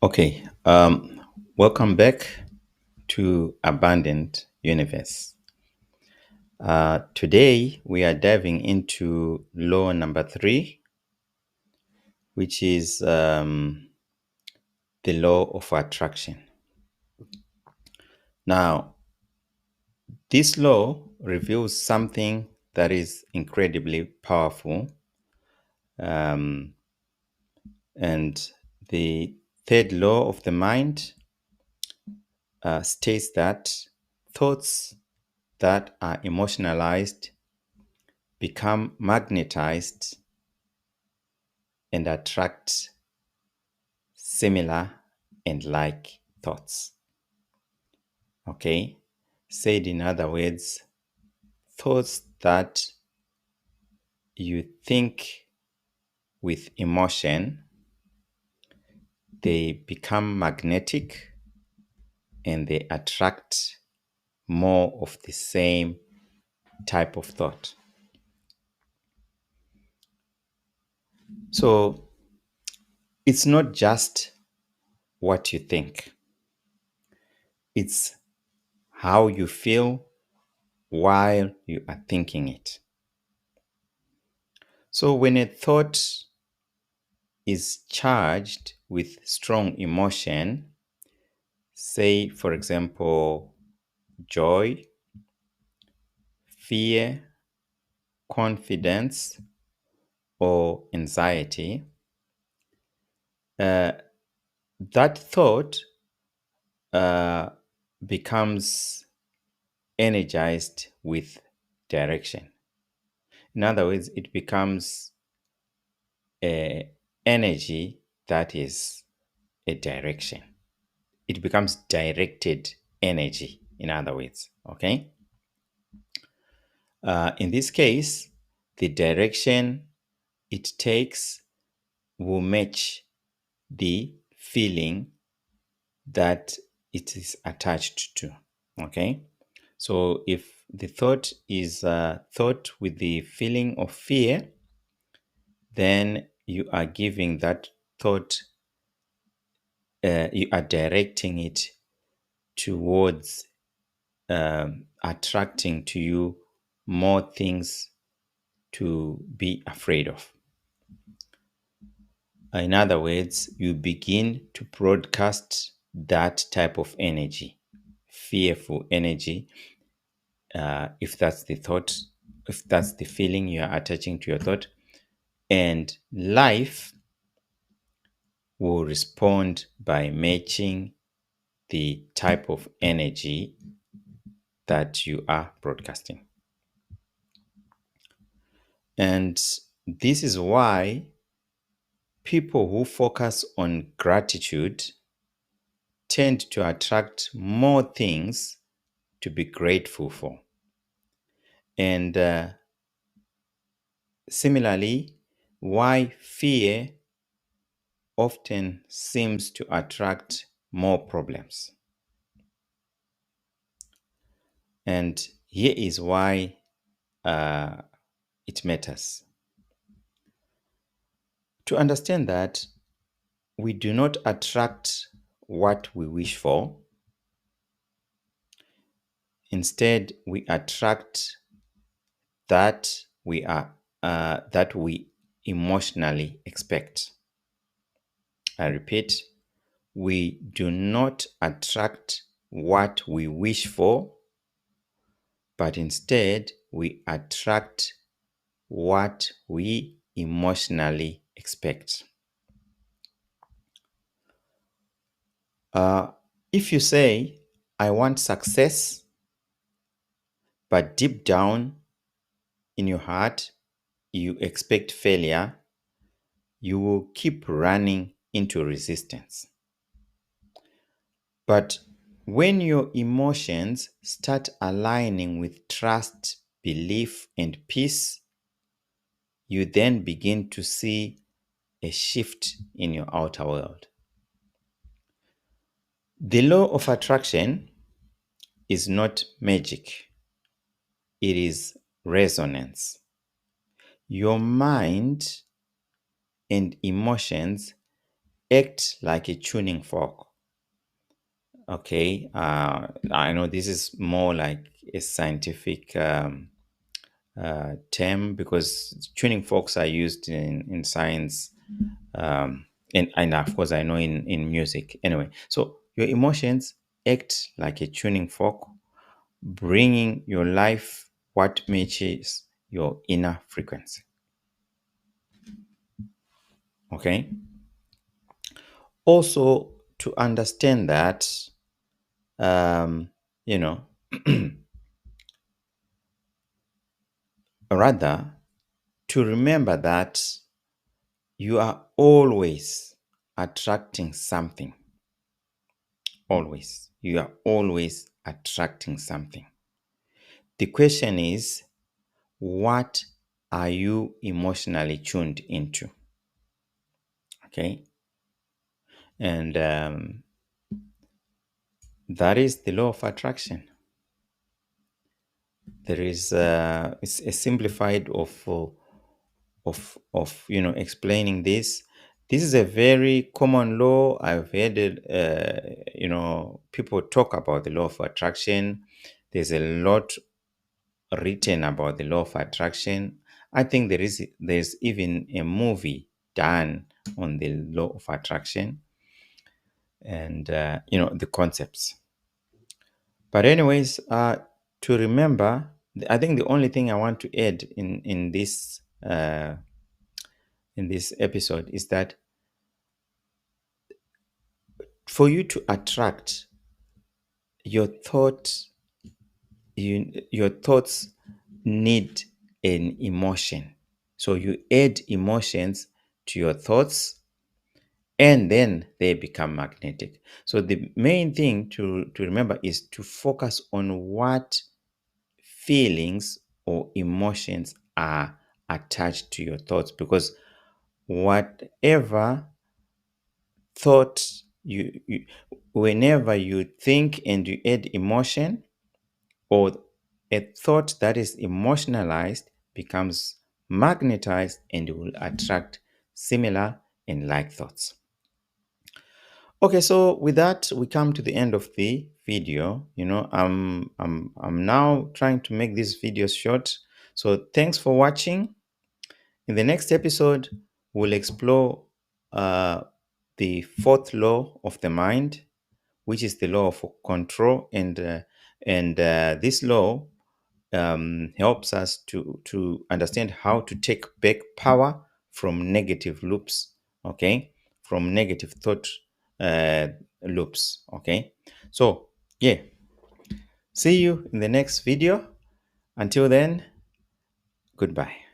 Okay, welcome back to Abundant Universe. Today we are diving into law number 3, which is the law of attraction. Now, this law reveals something that is incredibly powerful, and the third law of the mind states that thoughts that are emotionalized become magnetized and attract similar and like thoughts. Okay? Said in other words, thoughts that you think with emotion, they become magnetic and they attract more of the same type of thought. So it's not just what you think, it's how you feel while you are thinking it. So when a thought is charged with strong emotion, say, for example, joy, fear, confidence, or anxiety, uh, that thought becomes energized with direction. In other words, it becomes a energy that is a direction. It becomes directed energy, in other words. Okay. In this case, the direction it takes will match the feeling that it is attached to. Okay. So if the thought is thought with the feeling of fear, then you are giving that thought, you are directing it towards attracting to you more things to be afraid of. In other words, you begin to broadcast that type of energy, fearful energy, if that's the thought, if that's the feeling you are attaching to your thought, and life will respond by matching the type of energy that you are broadcasting. And this is why people who focus on gratitude tend to attract more things to be grateful for. And similarly, why fear often seems to attract more problems. And here is why it matters. To understand that we do not attract what we wish for, instead, we attract that we emotionally expect. I repeat, we do not attract what we wish for, but instead we attract what we emotionally expect. If you say, I want success, but deep down in your heart, you expect failure, you will keep running into resistance. But when your emotions start aligning with trust, belief, and peace, you then begin to see a shift in your outer world. The law of attraction is not magic, it is resonance. Your mind and emotions act like a tuning fork. Okay, I know this is more like a scientific term, because tuning forks are used in science, and of course I know in music. Anyway, so your emotions act like a tuning fork, bringing your life what matches your inner frequency. Okay. Also, to understand that, um, you know, rather, to remember that you are always attracting something. Always. You are always attracting something. The question is, what are you emotionally tuned into? Okay. And that is the law of attraction. There is it's a simplified of explaining this. This is a very common law. I've heard it, people talk about the law of attraction. There's a lot written about the law of attraction. I think there's even a movie done on the law of attraction, and the concepts. But anyways, to remember, I think the only thing I want to add in this episode is that for you to attract your thoughts, your thoughts need an emotion. So you add emotions to your thoughts, and then they become magnetic. So the main thing to remember is to focus on what feelings or emotions are attached to your thoughts, because whatever thought whenever you think and you add emotion, or a thought that is emotionalized becomes magnetized and will attract similar and like thoughts. Okay, so with that, we come to the end of the video. I'm now trying to make these videos short. So thanks for watching. In the next episode, we'll explore uh, the fourth law of the mind, which is the law of control, and this law helps us to understand how to take back power from negative loops. Okay, from negative thought uh, loops. Okay, so yeah, see you in the next video. Until then, goodbye.